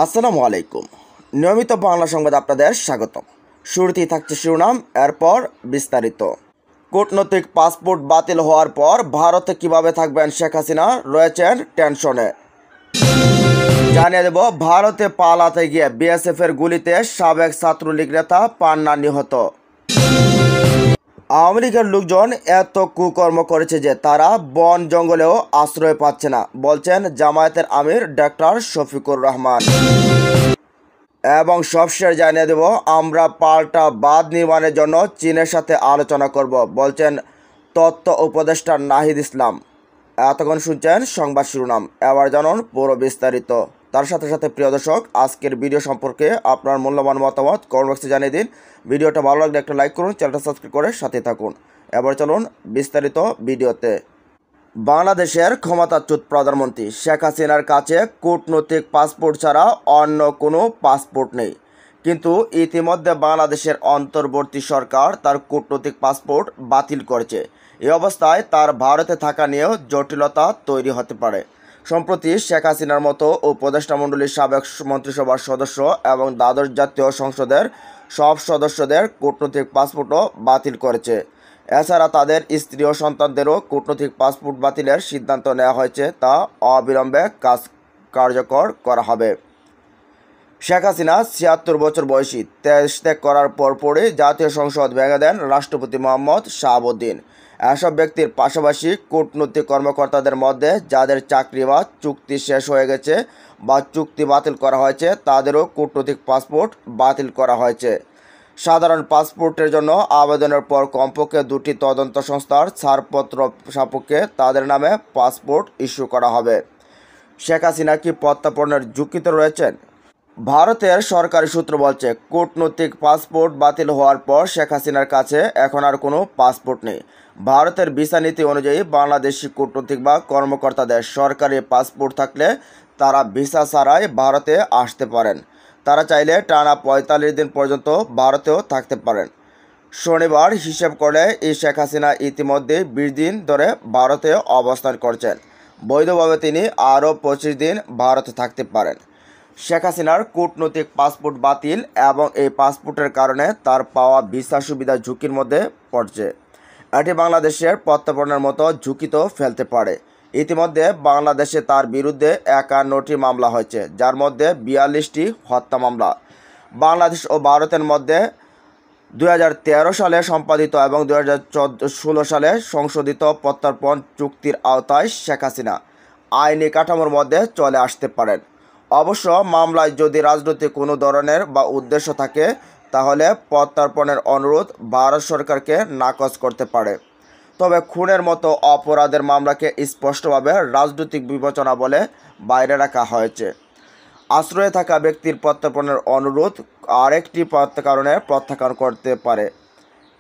আসসালামু আলাইকুম। নিয়মিত বাংলা সংবাদ আপনাদের স্বাগতম। শুরুতেই থাকছে শিরোনাম, এরপর বিস্তারিত। কূটনৈতিক পাসপোর্ট বাতিল হওয়ার পর ভারতে কিভাবে থাকবেন শেখ হাসিনা, রয়েছেন টেনশনে। জানিয়ে দেব, ভারতে পালাতে গিয়ে বিএসএফের গুলিতে সাবেক ছাত্রলীগ নেতা পান্না নিহত। আওয়ামী লীগের লোকজন এত কুকর্ম করেছে যে তারা বন জঙ্গলেও আশ্রয় পাচ্ছে না, বলছেন জামায়াতের আমির ডক্টর শফিকুর রহমান। এবং সবশেষ জানিয়ে দেব, আমরা পাল্টা বাঁধ নির্মাণের জন্য চীনের সাথে আলোচনা করব, বলছেন তথ্য উপদেষ্টা নাহিদ ইসলাম। এতক্ষণ শুনছেন সংবাদ শিরোনাম, এবার জানুন পুরো বিস্তারিত। তার সাথে সাথে প্রিয় দর্শক, আজকের ভিডিও সম্পর্কে আপনার মূল্যবান মতামত কমেন্ট বক্সে জানিয়ে দিন। ভিডিওটা ভালো লাগলে একটা লাইক করুন, চ্যানেলটা সাবস্ক্রাইব করে সাথে থাকুন। এবার চলুন বিস্তারিত ভিডিওতে। বাংলাদেশের ক্ষমতাচ্যুত প্রধানমন্ত্রী শেখ হাসিনার কাছে কূটনৈতিক পাসপোর্ট ছাড়া অন্য কোনো পাসপোর্ট নেই, কিন্তু ইতিমধ্যে বাংলাদেশের অন্তর্বর্তী সরকার তার কূটনৈতিক পাসপোর্ট বাতিল করেছে। এই অবস্থায় তার ভারতে থাকা নিয়েও জটিলতা তৈরি হতে পারে। সম্প্রতি শেখ হাসিনার মতো উপদেষ্টামণ্ডলীর সাবেক মন্ত্রিসভার সদস্য এবং দ্বাদশ জাতীয় সংসদের সব সদস্যদের কূটনৈতিক পাসপোর্টও বাতিল করেছে। এছাড়া তাদের স্ত্রী ও সন্তানদেরও কূটনৈতিক পাসপোর্ট বাতিলের সিদ্ধান্ত নেওয়া হয়েছে, তা অবিলম্বে কার্যকর করা হবে। শেখ হাসিনা ৭৬ বছর বয়সী, দেশ ত্যাগ করার পরপরই জাতীয় সংসদ ভেঙে দেন রাষ্ট্রপতি মোহাম্মদ শাহাবুদ্দিন। এসব ব্যক্তির পাশাপাশি কূটনৈতিক কর্মকর্তাদের মধ্যে যাদের চাকরি বা চুক্তি শেষ হয়ে গেছে বা চুক্তি বাতিল করা হয়েছে, তাদেরও কূটনৈতিক পাসপোর্ট বাতিল করা হয়েছে। সাধারণ পাসপোর্টের জন্য আবেদনের পর কমপক্ষে 2টি তদন্ত সংস্থার ছাড়পত্র সাপেক্ষে তাদের নামে পাসপোর্ট ইস্যু করা হবে। শেখ হাসিনা কি প্রত্যার্পণের ঝুঁকিতে রয়েছেন? ভারতের সরকারি সূত্র বলছে, কূটনৈতিক পাসপোর্ট বাতিল হওয়ার পর শেখ হাসিনার কাছে এখন আর কোনো পাসপোর্ট নেই। ভারতের ভিসা নীতি অনুযায়ী বাংলাদেশি কূটনৈতিক বা কর্মকর্তাদের সরকারি পাসপোর্ট থাকলে তারা ভিসা ছাড়াই ভারতে আসতে পারেন। তারা চাইলে টানা 45 দিন পর্যন্ত ভারতেও থাকতে পারেন। শনিবার হিসেব করলে এই শেখ হাসিনা ইতিমধ্যে 20 দিন ধরে ভারতে অবস্থান করছেন। বৈধভাবে তিনি আরও 25 দিন ভারতে থাকতে পারেন। শেখ হাসিনার কূটনৈতিক পাসপোর্ট বাতিল এবং এই পাসপোর্টের কারণে তার পাওয়া ভিসা সুবিধা ঝুঁকির মধ্যে পড়ছে। এটি বাংলাদেশের প্রত্যার্পণের মতো ঝুঁকিতেও ফেলতে পারে। ইতিমধ্যে বাংলাদেশে তার বিরুদ্ধে 51টি মামলা হয়েছে, যার মধ্যে 42টি হত্যা মামলা। বাংলাদেশ ও ভারতের মধ্যে 2013 সালে সম্পাদিত এবং 2016 সালে সংশোধিত প্রত্যার্পণ চুক্তির আওতায় শেখ হাসিনা আইনি কাঠামোর মধ্যে চলে আসতে পারেন। অবশ্য মামলায় যদি রাজনৈতিক কোনো ধরনের বা উদ্দেশ্য থাকে, তাহলে প্রত্যার্পণের অনুরোধ ভারত সরকারকে নাকচ করতে পারে। তবে খুনের মতো অপরাধের মামলাকে স্পষ্টভাবে রাজনৈতিক বিবেচনা বলে বাইরে রাখা হয়েছে। আশ্রয়ে থাকা ব্যক্তির প্রত্যার্পণের অনুরোধ আরেকটি কারণে প্রত্যাখ্যান করতে পারে।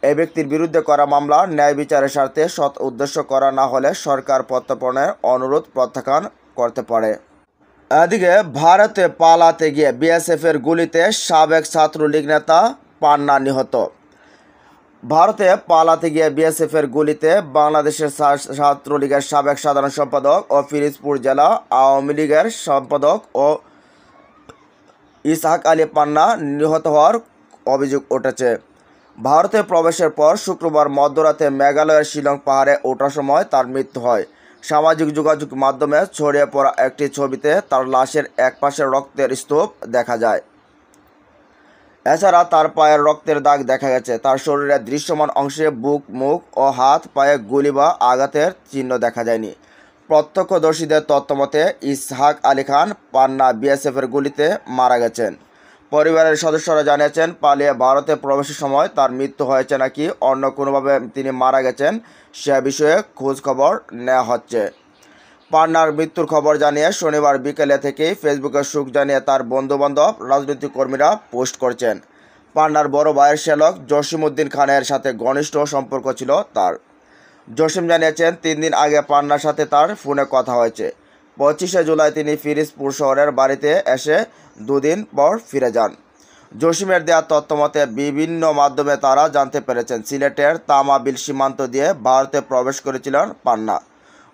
এই ব্যক্তির বিরুদ্ধে করা মামলা ন্যায় বিচারের স্বার্থে সৎ উদ্দেশ্য করা না হলে সরকার প্রত্যার্পণের অনুরোধ প্রত্যাখ্যান করতে পারে। এদিকে ভারতে পালাতে গিয়ে বিএসএফের গুলিতে সাবেক ছাত্রলীগ নেতা পান্না নিহত। ভারতে পালাতে গিয়ে বিএসএফের গুলিতে বাংলাদেশের ছাত্রলীগের সাবেক সাধারণ সম্পাদক ও পিরোজপুর জেলা আওয়ামী লীগের সম্পাদক ও ইসহাক আলী পান্না নিহত হওয়ার অভিযোগ উঠেছে। ভারতে প্রবেশের পর শুক্রবার মধ্যরাতে মেঘালয়ের শিলং পাহাড়ে ওঠার সময় তার মৃত্যু হয়। সামাজিক যোগাযোগ মাধ্যমে ছড়িয়ে পড়া একটি ছবিতে তার লাশের একপাশে রক্তের স্তূপ দেখা যায়। এছাড়া তার পায়ের রক্তের দাগ দেখা গেছে। তার শরীরের দৃশ্যমান অংশে বুক, মুখ ও হাত পায়ে গুলি বা আঘাতের চিহ্ন দেখা যায়নি। প্রত্যক্ষদর্শীদের তথ্যমতে ইসহাক আলী খান পান্না বিএসএফের গুলিতে মারা গেছেন। পরিবারের সদস্যরা জানিয়েছেন, পালিয়ে ভারতে প্রবেশের সময় তার মৃত্যু হয়েছে নাকি অন্য কোনোভাবে তিনি মারা গেছেন সে বিষয়ে খোঁজ খবর নেওয়া হচ্ছে। পান্নার মৃত্যুর খবর জানিয়ে শনিবার বিকেলে থেকেই ফেসবুকে শোক জানিয়ে তার বন্ধুবান্ধব, রাজনৈতিক কর্মীরা পোস্ট করছেন। পান্নার বড় ভাইয়ের শ্যালক জসিমউদ্দিন খানের সাথে ঘনিষ্ঠ সম্পর্ক ছিল তার। জসিম জানিয়েছেন, 3 দিন আগে পান্নার সাথে তার ফোনে কথা হয়েছে। 25শে জুলাই তিনি পিরোজপুর শহরের বাড়িতে এসে 2 দিন পর ফিরে যান। জসিমের দেওয়া তথ্যমতে বিভিন্ন মাধ্যমে তারা জানতে পেরেছেন, সিলেটের তামাবিল সীমান্ত দিয়ে ভারতে প্রবেশ করেছিলেন পান্না।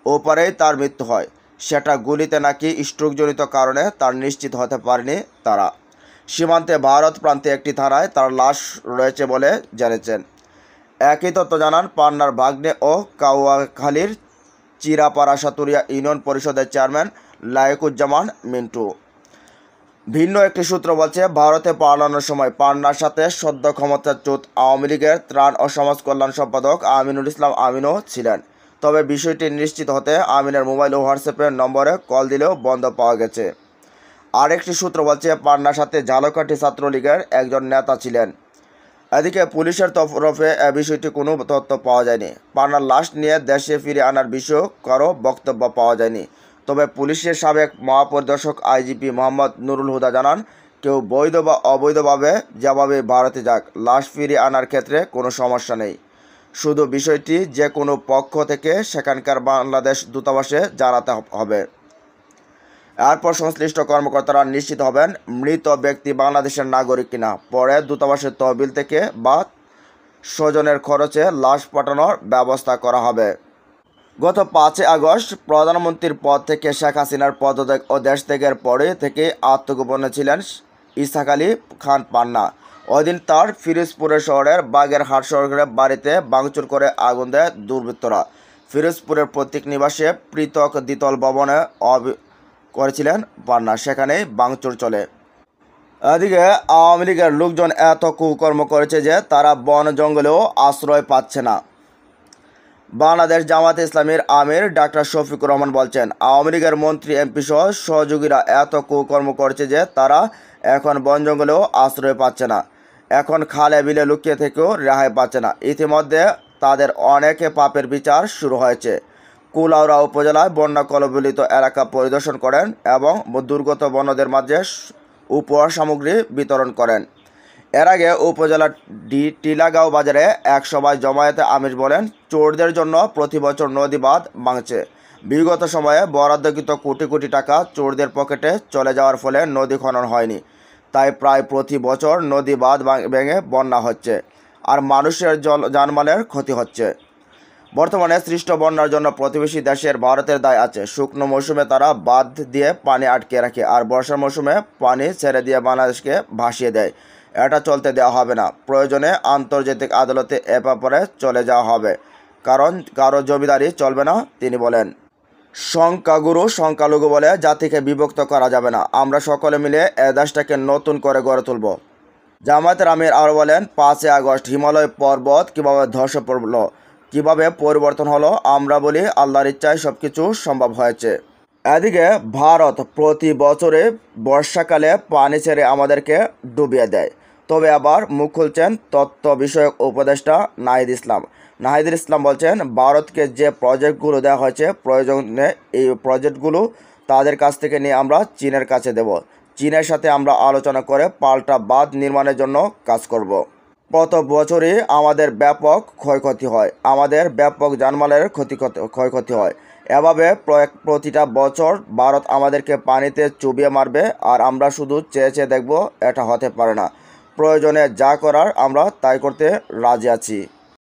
ওপারেই তার মৃত্যু হয়। সেটা গুলিতে নাকি স্ট্রোকজনিত কারণে তার নিশ্চিত হতে পারেনি তারা। সীমান্তে ভারত প্রান্তে একটি থানায় তার লাশ রয়েছে বলে জেনেছেন। একই তথ্য জানান পান্নার ভাগ্নে ও কাউয়াখালীর চিরাপাড়া সাতুরিয়া ইউনিয়ন পরিষদের চেয়ারম্যান লায়েকুজ্জামান মিন্টু। ভিন্ন একটি সূত্র বলছে, ভারতে পালানোর সময় পান্নার সাথে সদ্য ক্ষমতাচ্যুত আওয়ামী লীগের ত্রাণ ও সমাজ কল্যাণ সম্পাদক আমিনুল ইসলাম আমিনও ছিলেন। তবে বিষয়টি নিশ্চিত হতে আমিনের মোবাইল ও হোয়াটসঅ্যাপের নম্বরে কল দিলেও বন্ধ পাওয়া গেছে। আরেকটি সূত্র বলছে, পান্নার সাথে ঝালকাঠি ছাত্রলীগের একজন নেতা ছিলেন। এদিকে পুলিশের তরফে এ বিষয়টি কোনো তথ্য পাওয়া যায়নি। পান্নার লাশ নিয়ে দেশে ফিরে আনার বিষয়েও কারো বক্তব্য পাওয়া যায়নি। তবে পুলিশের সাবেক মহাপরিদর্শক আইজিপি মোহাম্মদ নুরুল হুদা জানান, কেউ বৈধ বা অবৈধভাবে যেভাবে ভারতে যাক, লাশ ফিরিয়ে আনার ক্ষেত্রে কোনো সমস্যা নেই। শুধু বিষয়টি যে কোনো পক্ষ থেকে সেখানকার বাংলাদেশ দূতাবাসে জানাতে হবে। এরপর সংশ্লিষ্ট কর্মকর্তারা নিশ্চিত হবেন মৃত ব্যক্তি বাংলাদেশের নাগরিক কিনা। পরে দূতাবাসের তহবিল থেকে বা স্বজনের খরচে লাশ পাঠানোর ব্যবস্থা করা হবে। গত 5 আগস্ট প্রধানমন্ত্রীর পদ থেকে শেখ হাসিনার পদত্যাগ ও দেশ ত্যাগের পরে থেকে আত্মগোপনে ছিলেন ইসহাক আলী খান পান্না। ওই দিন তার ফিরোজপুরের শহরের বাগেরহাট সরকারের বাড়িতে ভাঙচুর করে আগুন দেয় দুর্বৃত্তরা। ফিরোজপুরের প্রতীক নিবাসে পৃথক দ্বিতল ভবনে করেছিলেন পান্না, সেখানেই ভাঙচুর চলে। এদিকে আওয়ামী লীগের লোকজন এত কুকর্ম করেছে যে তারা বন জঙ্গলেও আশ্রয় পাচ্ছে না। বাংলাদেশ জামায়াতে ইসলামীর আমির ডাক্তার শফিকুর রহমান বলছেন, আওয়ামী লীগের মন্ত্রী এমপি সহ সহযোগীরা এত কুকর্ম করছে যে তারা এখন বন জঙ্গলেও আশ্রয় পাচ্ছে না। এখন খালে বিলে লুকিয়ে থেকেও রেহাই পাচ্ছে না। ইতিমধ্যে তাদের অনেকে পাপের বিচার শুরু হয়েছে। কুলাউড়া উপজেলায় বন্যা কবলিত এলাকা পরিদর্শন করেন এবং দুর্গত বনদের মাঝে উপহার সামগ্রী বিতরণ করেন। এর আগে উপজেলার টিলাগাঁও বাজারে এক সভায় জামায়াতে আমির বলেন, চোরদের জন্য প্রতি বছর নদী বাঁধ ভাঙছে। বিগত সময়ে বরাদ্দকৃত কোটি কোটি টাকা চোরদের পকেটে চলে যাওয়ার ফলে নদী খনন হয়নি। তাই প্রায় প্রতি বছর নদী বাঁধ ভেঙে বন্যা হচ্ছে আর মানুষের জানমালের ক্ষতি হচ্ছে। বর্তমানে সৃষ্ট বন্যার জন্য প্রতিবেশী দেশের ভারতের দায় আছে। শুকনো মৌসুমে তারা বাঁধ দিয়ে পানি আটকে রাখে আর বর্ষার মৌসুমে পানি ছেড়ে দিয়ে বাংলাদেশকে ভাসিয়ে দেয়। এটা চলতে দেওয়া হবে না। প্রয়োজনে আন্তর্জাতিক আদালতে এ ব্যাপারে চলে যাওয়া হবে, কারণ কারো জমিদারি চলবে না, তিনি বলেন। সংখ্যাগুরু সংখ্যালঘু বলে জাতিকে বিভক্ত করা যাবে না। আমরা সকলে মিলে এ দেশটাকে নতুন করে গড়ে তুলব। জামায়াতের আমির আরও বলেন, 5 আগস্ট হিমালয় পর্বত কীভাবে ধসে পড়ল, কীভাবে পরিবর্তন হলো, আমরা বলি আল্লাহর ইচ্ছায় সব কিছু সম্ভব হয়েছে। এদিকে ভারত প্রতি বছরে বর্ষাকালে পানি ছেড়ে আমাদেরকে ডুবিয়ে দেয়। তবে আবার মুখ খুলছেন তথ্য বিষয়ক উপদেষ্টা নাহিদ ইসলাম বলছেন, ভারতকে যে প্রজেক্টগুলো দেওয়া হয়েছে প্রয়োজনে এই প্রজেক্টগুলো তাদের কাছ থেকে নিয়ে আমরা চীনের কাছে দেব। চীনের সাথে আমরা আলোচনা করে পাল্টা বাঁধ নির্মাণের জন্য কাজ করব। গত বছরই আমাদের ব্যাপক ক্ষয়ক্ষতি হয়, আমাদের ব্যাপক জানমালের ক্ষয়ক্ষতি হয়। এভাবে প্রতিটা বছর ভারত আমাদেরকে পানিতে চুবিয়ে মারবে আর আমরা শুধু চেয়ে চেয়ে দেখব। এটা হতে পারে না। প্রয়োজনে যা করার আমরা তাই করতে রাজি আছি।